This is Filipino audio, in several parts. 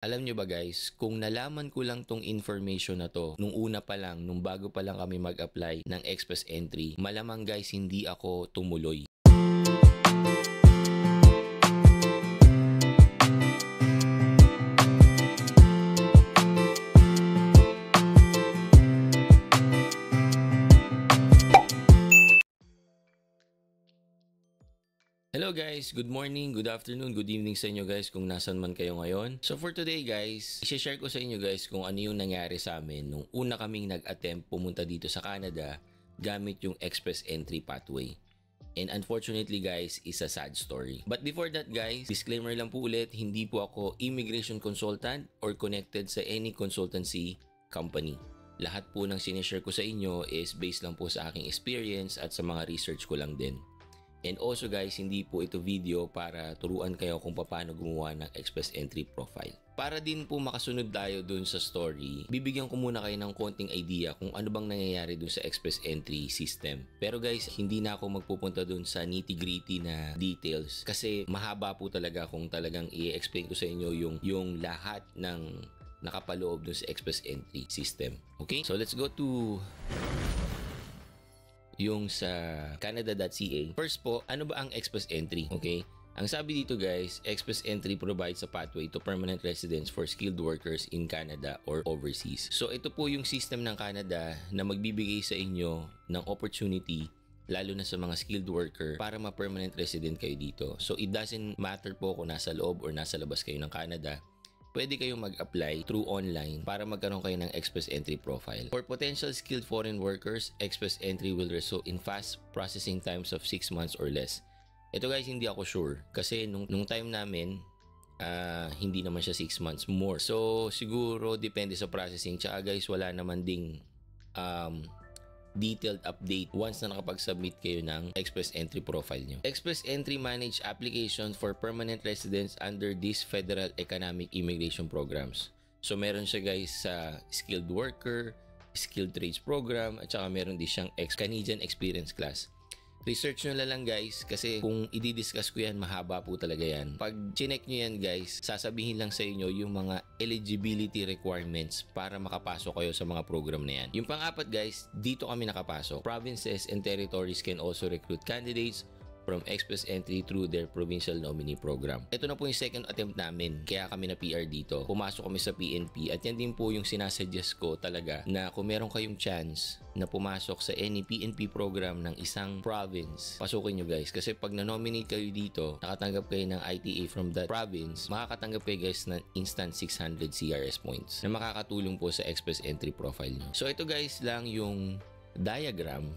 Alam nyo ba guys, kung nalaman ko lang tong information na to, nung una pa lang, nung bago pa lang kami mag-apply ng Express Entry, malamang guys hindi ako tumuloy. Hello guys, good morning, good afternoon, good evening sa inyo guys kung nasan man kayo ngayon. So for today guys, i-share ko sa inyo guys kung ano yung nangyari sa amin nung una kaming nag-attempt pumunta dito sa Canada gamit yung Express Entry pathway. And unfortunately guys, is a sad story. But before that guys, disclaimer lang po ulit, hindi po ako immigration consultant or connected sa any consultancy company. Lahat po ng sinishare ko sa inyo is based lang po sa aking experience at sa mga research ko lang din. And also guys, hindi po ito video para turuan kayo kung paano gumawa ng Express Entry profile. Para din po makasunod tayo dun sa story, bibigyan ko muna kayo ng konting idea kung ano bang nangyayari dun sa Express Entry system. Pero guys, hindi na ako magpupunta dun sa nitty-gritty na details kasi mahaba po talaga kung talagang i-explain ko sa inyo yung lahat ng nakapaloob dun sa Express Entry system. Okay? So let's go to yung sa canada.ca. First po, ano ba ang Express Entry? Okay? Ang sabi dito guys, Express Entry provides a pathway to permanent residence for skilled workers in Canada or overseas. So ito po yung system ng Canada na magbibigay sa inyo ng opportunity lalo na sa mga skilled worker para ma-permanent resident kayo dito. So it doesn't matter po kung nasa loob or nasa labas kayo ng Canada. Pwede kayong mag-apply through online para magkaroon kayo ng Express Entry profile. For potential skilled foreign workers, Express Entry will result in fast processing times of 6 months or less. Ito guys, hindi ako sure. Kasi nung time namin, hindi naman siya 6 months more. So, siguro depende sa processing. Tsaka guys, wala naman ding detailed update once na nakapag-submit kayo ng Express Entry profile nyo. Express Entry manage applications for permanent residents under these federal economic immigration programs. So meron siya guys sa skilled worker, skilled trades program, at saka meron din siyang Canadian experience class. Research nyo lang guys kasi kung i-discuss ko yan, mahaba po talaga yan. Pag chinek nyo yan guys, sasabihin lang sa inyo yung mga eligibility requirements para makapasok kayo sa mga program na yan. Yung pang-apat guys, dito kami nakapasok. Provinces and territories can also recruit candidates from Express Entry through their provincial nominee program. Ito na po yung second attempt namin, kaya kami na PR dito. Pumasok kami sa PNP at yan din po yung sinasuggest ko talaga na kung meron kayong chance na pumasok sa any PNP program ng isang province, pasukin nyo guys. Kasi pag na-nominate kayo dito, nakatanggap kayo ng ITA from that province, makakatanggap kayo guys ng instant 600 CRS points na makakatulong po sa Express Entry profile nyo. So ito guys lang yung diagram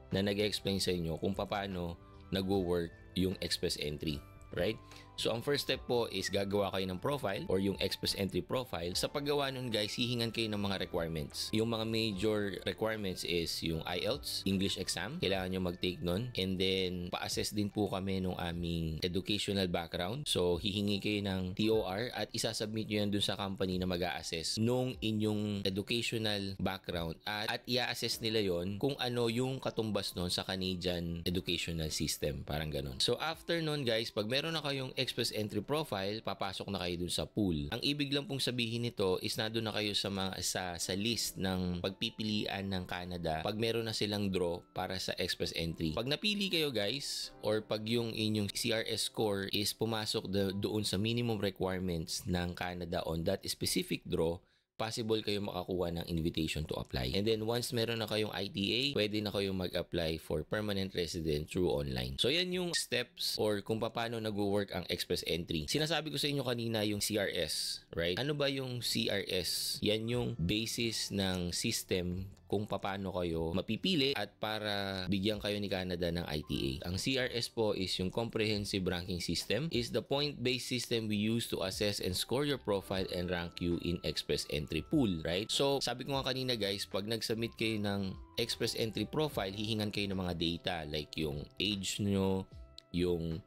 na nag-explain sa inyo kung paano nagwo-work yung Express Entry, right? So ang first step po is gagawa kayo ng profile or yung Express Entry profile. Sa paggawa nun guys, hihingan kayo ng mga requirements. Yung mga major requirements is yung IELTS, English exam, kailangan nyo mag-take nun. And then pa-assess din po kami nung aming educational background. So hihingi kayo ng TOR at isasubmit nyo yan dun sa company na mag-a-assess nung inyong educational background at i-assess nila yon kung ano yung katumbas nun sa Canadian educational system, parang ganun. So after nun guys, pag meron na kayong Express Entry profile, papasok na kayo dun sa pool. Ang ibig lang pong sabihin nito is nandun na kayo sa list ng pagpipilian ng Canada pag meron na silang draw para sa Express Entry. Pag napili kayo guys, or pag yung inyong CRS score is pumasok doon sa minimum requirements ng Canada on that specific draw, possible kayo makakuha ng invitation to apply. And then once meron na kayong ITA, pwede na kayong mag-apply for permanent resident through online. So yan yung steps or kung paano nag-work ang Express Entry. Sinasabi ko sa inyo kanina yung CRS, right? Ano ba yung CRS? Yan yung basis ng system kung paano kayo mapipili at para bigyan kayo ni Canada ng ITA. Ang CRS po is yung Comprehensive Ranking System, is the point-based system we use to assess and score your profile and rank you in Express Entry pool, right? So, sabi ko nga kanina guys, pag nag-submit kayo ng Express Entry profile, hihingan kayo ng mga data like yung age nyo, yung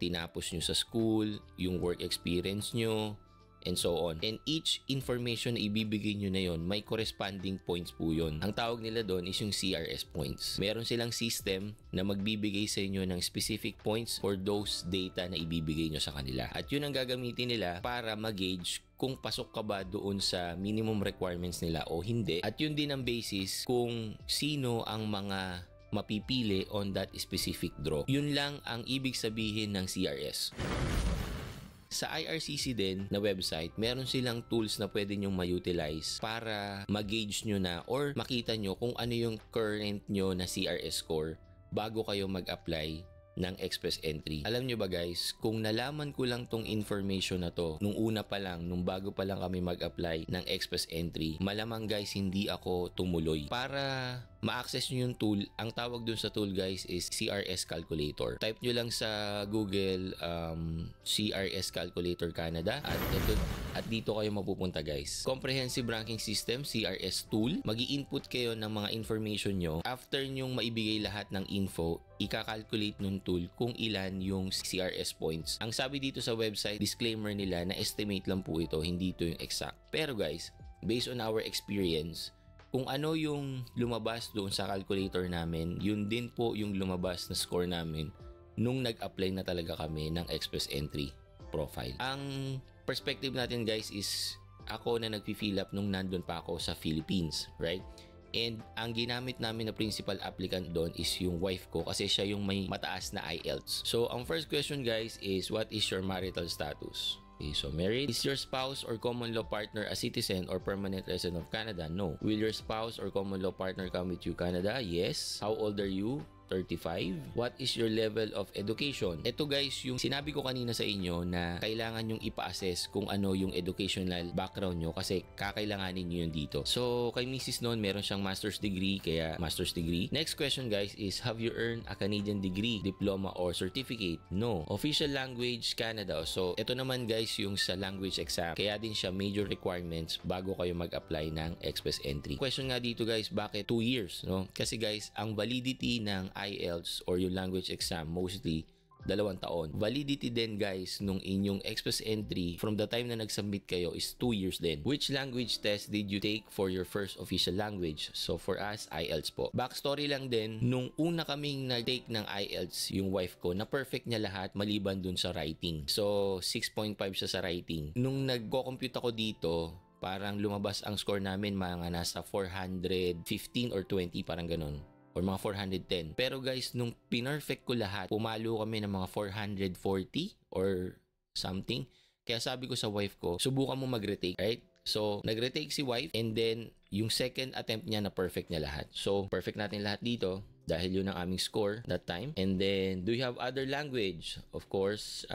tinapos nyo sa school, yung work experience nyo, and so on. And each information na ibibigay nyo na yon, may corresponding points po yun. Ang tawag nila doon is yung CRS points. Meron silang system na magbibigay sa inyo ng specific points for those data na ibibigay nyo sa kanila. At yun ang gagamitin nila para mag-gauge kung pasok ka ba doon sa minimum requirements nila o hindi. At yun din ang basis kung sino ang mga mapipili on that specific draw. Yun lang ang ibig sabihin ng CRS. Sa IRCC din na website, meron silang tools na pwede nyong ma-utilize para mag-gauge nyo na or makita nyo kung ano yung current nyo na CRS score bago kayo mag-apply ng express entry. Alam nyo ba guys, kung nalaman ko lang tong information na to nung una pa lang, nung bago pa lang kami mag-apply ng express entry, malamang guys hindi ako tumuloy. Para ma-access nyo yung tool, ang tawag dun sa tool guys is CRS Calculator. Type nyo lang sa Google CRS Calculator Canada at dito kayo mapupunta guys. Comprehensive Ranking System, CRS tool. Mag-i-input kayo ng mga information nyo. After nyong maibigay lahat ng info, ika-calculate nung tool kung ilan yung CRS points. Ang sabi dito sa website, disclaimer nila na estimate lang po ito, hindi ito yung exact. Pero guys, based on our experience, kung ano yung lumabas doon sa calculator namin, yun din po yung lumabas na score namin nung nag-apply na talaga kami ng express entry profile. Ang perspective natin guys is ako na nag-fill up nung nandun pa ako sa Philippines, right? And ang ginamit namin na principal applicant doon is yung wife ko kasi siya yung may mataas na IELTS. So ang first question guys is, what is your marital status? Okay, so married. Is your spouse or common law partner a citizen or permanent resident of Canada? No. Will your spouse or common law partner come with you Canada? Yes. How old are you? 35. What is your level of education? Ito guys, yung sinabi ko kanina sa inyo na kailangan yung ipa-assess kung ano yung educational background nyo kasi kakailanganin nyo yun dito. So, kay Mrs. noon, meron siyang master's degree, kaya master's degree. Next question guys is, have you earned a Canadian degree, diploma, or certificate? No. Official language, Canada. So, ito naman guys yung sa language exam. Kaya din siya major requirements bago kayo mag-apply ng express entry. Question nga dito guys, bakit 2 years? No? Kasi guys, ang validity ng IELTS or yung language exam mostly 2 taon. Validity din guys nung inyong express entry from the time na nag-submit kayo is 2 years din. Which language test did you take for your first official language? So for us, IELTS po. Backstory lang din, nung una kaming nag-take ng IELTS, yung wife ko, na perfect niya lahat maliban dun sa writing. So 6.5 siya sa writing. Nung nagko-compute ako dito, parang lumabas ang score namin mga nasa 415 or 20, parang ganun. Or mga 410. Pero guys, nung pinerfect ko lahat, pumalo kami ng mga 440 or something. Kaya sabi ko sa wife ko, subukan mo mag-retake, right? So, nag-retake si wife and then yung second attempt niya na perfect niya lahat. So, perfect natin lahat dito dahil yun ang aming score that time. And then, do you have other language? Of course,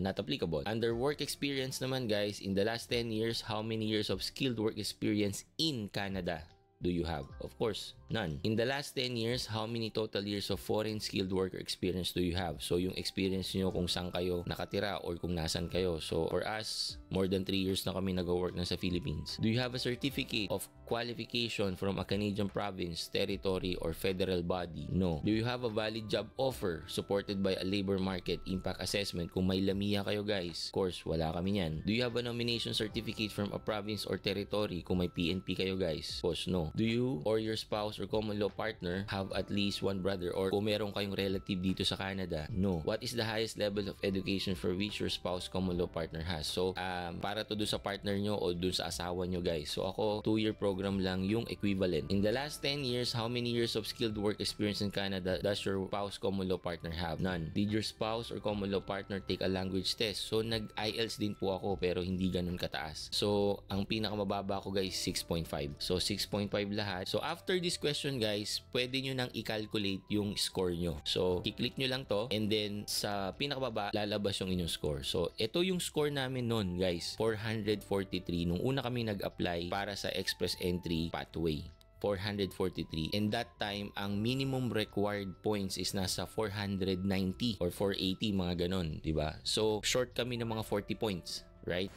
not applicable. Under work experience naman guys, in the last 10 years, how many years of skilled work experience in Canada do you have? Of course, none. In the last 10 years, how many total years of foreign skilled worker experience do you have? So, yung experience nyo kung saan kayo nakatira or kung nasan kayo. So, for us, more than 3 years na kami nag-work na sa Philippines. Do you have a certificate of qualification from a Canadian province, territory, or federal body? No. Do you have a valid job offer supported by a labor market impact assessment? Kung may LAMIA kayo guys, of course, wala kami yan. Do you have a nomination certificate from a province or territory? Kung may PNP kayo guys, of course, no. Do you or your spouse or common law partner have at least one brother or kung meron kayong relative dito sa Canada? No. What is the highest level of education for which your spouse, common law partner has? So, para to dun sa partner nyo o dun sa asawa nyo guys. So, ako, 2-year program lang yung equivalent. In the last 10 years, how many years of skilled work experience in Canada does your spouse, common law partner have? None. Did your spouse or common law partner take a language test? So, nag-IELTS din po ako pero hindi ganun kataas. So, ang pinakamababa ko guys, 6.5. So, 6.5 lahat. So, after this question guys, pwede nyo nang i-calculate yung score nyo. So, i-click nyo lang to and then sa pinakababa, lalabas yung inyong score. So, ito yung score namin nun guys, 443 nung una kami nag-apply para sa express entry pathway. 443. And that time, ang minimum required points is nasa 490 or 480, mga ganon, diba? So, short kami ng mga 40 points, right?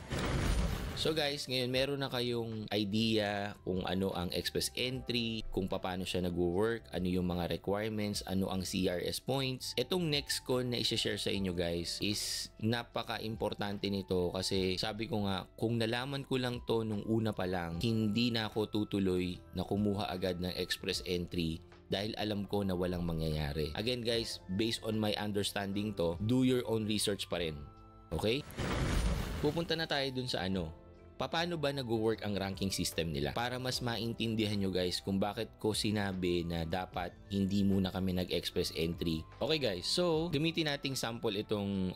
So guys, ngayon meron na kayong idea kung ano ang express entry, kung paano siya nag-work, ano yung mga requirements, ano ang CRS points. Itong next ko na i-share sa inyo guys is napaka-importante nito kasi sabi ko nga, kung nalaman ko lang to nung una pa lang, hindi na ako tutuloy na kumuha agad ng express entry dahil alam ko na walang mangyayari. Again guys, based on my understanding to, do your own research pa rin. Okay? Pupunta na tayo dun sa paano ba nag-work ang ranking system nila? Para mas maintindihan nyo guys kung bakit ko sinabi na dapat hindi muna kami nag-express entry. Okay guys, so gamitin nating sample itong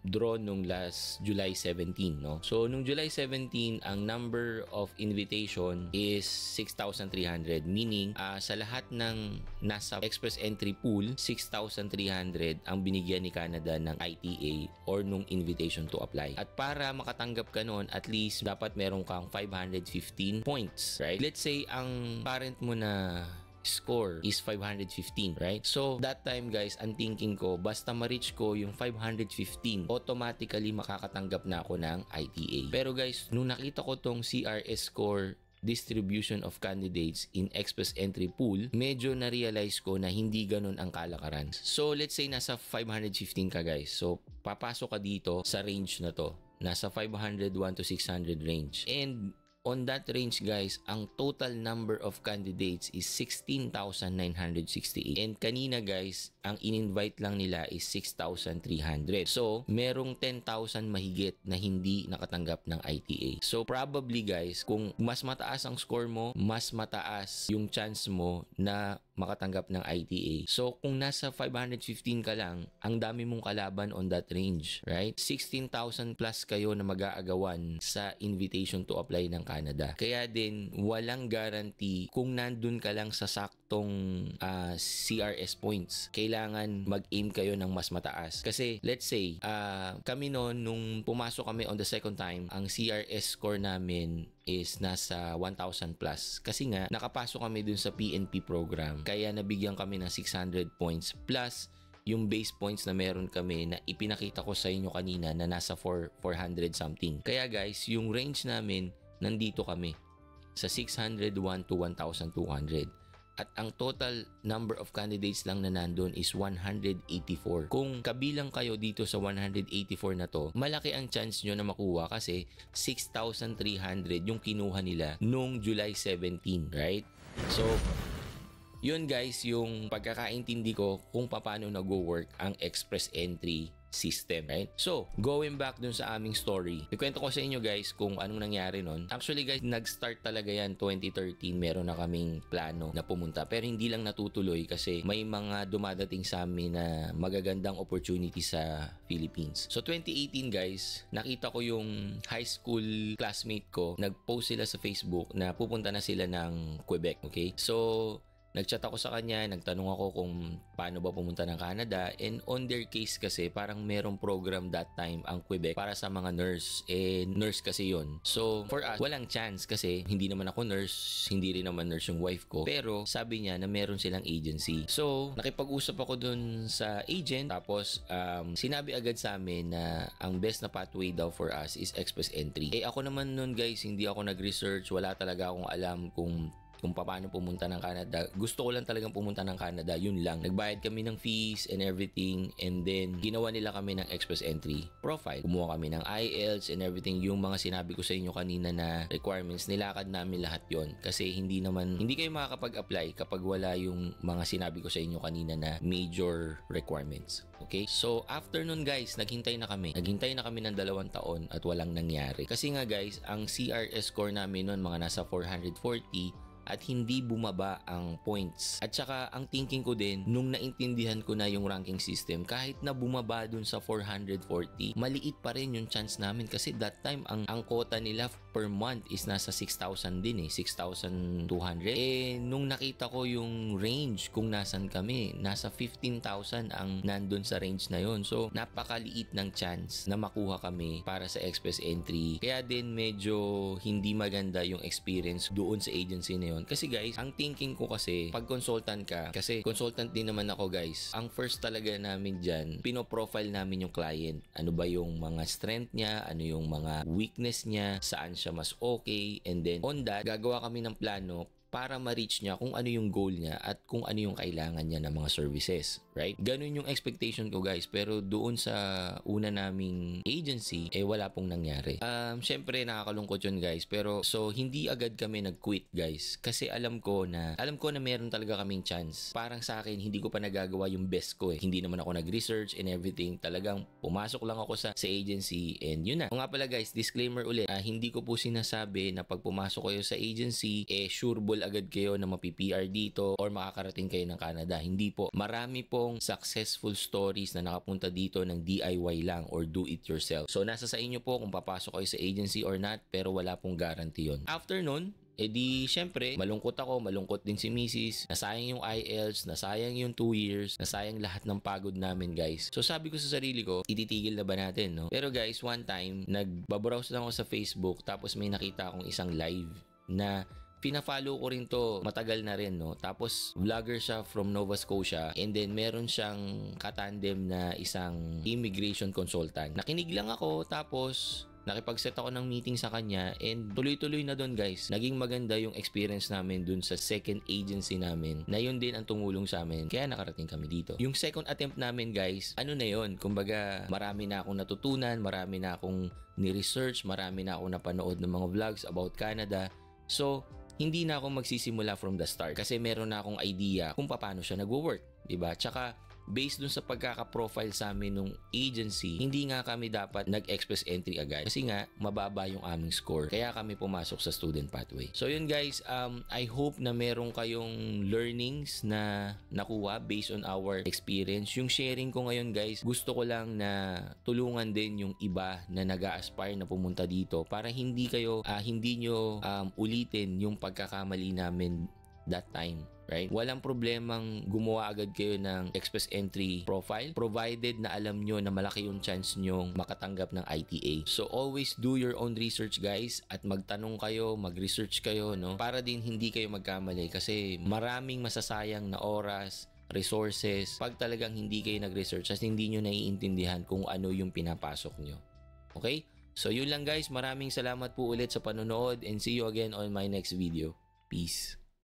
draw nung last July 17, no? So nung July 17, ang number of invitation is 6,300, meaning sa lahat ng nasa express entry pool, 6,300 ang binigyan ni Canada ng ITA or nung invitation to apply. At para makatanggap ka nun, at least dapat meron kang 515 points, right? Let's say ang parent mo na score is 515, right? So that time guys, ang thinking ko, basta ma-reach ko yung 515, automatically makakatanggap na ako ng ITA. Pero guys, nung nakita ko tong CRS score distribution of candidates in express entry pool, medyo na-realize ko na hindi ganun ang kalakaran. So let's say nasa 515 ka guys. So papasok ka dito sa range na to. Nasa 501 to 600 range. And on that range guys, ang total number of candidates is 16,968. And kanina guys, ang in-invite lang nila is 6,300. So, merong 10,000 mahigit na hindi nakatanggap ng ITA. So, probably guys, kung mas mataas ang score mo, mas mataas yung chance mo na makatanggap ng ITA. So, kung nasa 515 ka lang, ang dami mong kalaban on that range, right? 16,000 plus kayo na mag-aagawan sa invitation to apply ng Canada. Kaya din, walang guarantee kung nandun ka lang sa saktong CRS points. Kailangan mag-aim kayo ng mas mataas. Kasi, let's say, kami noon, nung pumasok kami on the second time, ang CRS score namin is nasa 1,000 plus. Kasi nga, nakapasok kami dun sa PNP program. Kaya nabigyan kami ng 600 points plus yung base points na meron kami na ipinakita ko sa inyo kanina na nasa 400 something. Kaya guys, yung range namin, nandito kami sa 601 to 1,200. At ang total number of candidates lang na nandun is 184. Kung kabilang kayo dito sa 184 na to, malaki ang chance nyo na makuha kasi 6,300 yung kinuha nila nung July 17, right? So, yun guys, yung pagkakaintindi ko kung paano nag-work ang express entry system, right? So, going back dun sa aming story, ikwento ko sa inyo guys kung anong nangyari nun. Actually guys, nag-start talaga yan 2013, meron na kaming plano na pumunta pero hindi lang natutuloy kasi may mga dumadating sa amin na magagandang opportunity sa Philippines. So 2018 guys, nakita ko yung high school classmate ko, nag-post sila sa Facebook na pupunta na sila ng Quebec, okay? So nag-chat ako sa kanya, nagtanong ako kung paano ba pumunta ng Canada, and on their case kasi parang merong program that time ang Quebec para sa mga nurse, nurse kasi yon. So for us, walang chance kasi hindi naman ako nurse, hindi rin naman nurse yung wife ko, pero sabi niya na meron silang agency. So nakipag-usap ako dun sa agent, tapos sinabi agad sa amin na ang best na pathway daw for us is express entry. Ako naman nun guys, hindi ako nag-research, wala talaga akong alam kung paano pumunta ng Canada. Gusto ko lang talagang pumunta ng Canada, yun lang. Nagbayad kami ng fees and everything, and then ginawa nila kami ng express entry profile. Kumuha kami ng IELTS and everything, yung mga sinabi ko sa inyo kanina na requirements, nilakad namin lahat yon. Kasi hindi kayo makakapag-apply kapag wala yung mga sinabi ko sa inyo kanina na major requirements. Okay? So, after nun guys, naghintay na kami. Naghintay na kami ng 2 taon at walang nangyari. Kasi nga guys, ang CRS score namin nun mga nasa 440, at hindi bumaba ang points. At saka ang thinking ko din, nung naintindihan ko na yung ranking system, kahit na bumaba dun sa 440, maliit pa rin yung chance namin kasi that time ang quota nila per month is nasa 6,000 din 6,200. Nung nakita ko yung range kung nasan kami, nasa 15,000 ang nandun sa range na yon. So napakaliit ng chance na makuha kami para sa express entry. Kaya din medyo hindi maganda yung experience doon sa agency na yun. yon. Kasi guys, ang thinking ko kasi, pag consultant ka, kasi consultant din naman ako guys, ang first talaga namin dyan, pinoprofile namin yung client. Ano ba yung mga strength niya, ano yung mga weakness niya, saan siya mas okay, and then on that, gagawa kami ng plano para ma-reach niya kung ano yung goal niya at kung ano yung kailangan niya ng mga services, right? Ganun yung expectation ko guys, pero doon sa una naming agency, wala pong nangyari. Syempre nakakalungkot yun guys, pero so hindi agad kami nag-quit guys, kasi alam ko na meron talaga kaming chance. Parang sa akin, hindi ko pa nagagawa yung best ko eh. Hindi naman ako nag-research and everything, talagang pumasok lang ako sa agency and yun na. O nga pala guys, disclaimer ulit, hindi ko po sinasabi na pag pumasok kayo sa agency, sure ball agad kayo na mapi-PR dito or makakarating kayo ng Canada. Hindi po. Marami pong successful stories na nakapunta dito ng DIY lang or do it yourself. So nasa sa inyo po kung papasok kayo sa agency or not, pero wala pong guarantee yun. After nun, syempre, malungkot ako, malungkot din si Mrs. Nasayang yung IELTS, nasayang yung 2 years, nasayang lahat ng pagod namin, guys. So sabi ko sa sarili ko, ititigil na ba natin, no? Pero guys, one time, nagbabrowse lang ako sa Facebook, tapos may nakita akong isang live na pina-follow ko rin to matagal na rin, no? Tapos vlogger siya from Nova Scotia and then meron siyang katandem na isang immigration consultant. Nakinig lang ako tapos nakipag-set ako ng meeting sa kanya and tuloy-tuloy na doon guys. Naging maganda yung experience namin dun sa second agency namin na yun din ang tumulong sa amin kaya nakarating kami dito. Yung second attempt namin guys, ano na yun? Kumbaga marami na akong natutunan, marami na akong ni-research, marami na akong napanood ng mga vlogs about Canada. So, hindi na ako magsisimula from the start kasi meron na akong idea kung paano siya nagwo-work, diba? Tsaka based dun sa pagkaka-profile sa amin nung agency, hindi nga kami dapat nag-express entry agad kasi nga mababa yung aming score. Kaya kami pumasok sa student pathway. So yun guys, I hope na meron kayong learnings na nakuha based on our experience. Yung sharing ko ngayon guys, gusto ko lang na tulungan din yung iba na nag-a-aspire na pumunta dito para hindi nyo ulitin yung pagkakamali namin that time. Right? Walang problemang gumawa agad kayo ng express entry profile provided na alam nyo na malaki yung chance nyong makatanggap ng ITA. So always do your own research guys at magtanong kayo, mag-research kayo, no? Para din hindi kayo magkamali kasi maraming masasayang na oras, resources pag talagang hindi kayo nag-research at hindi nyo naiintindihan kung ano yung pinapasok nyo. Okay? So yun lang guys, maraming salamat po ulit sa panonood and see you again on my next video. Peace.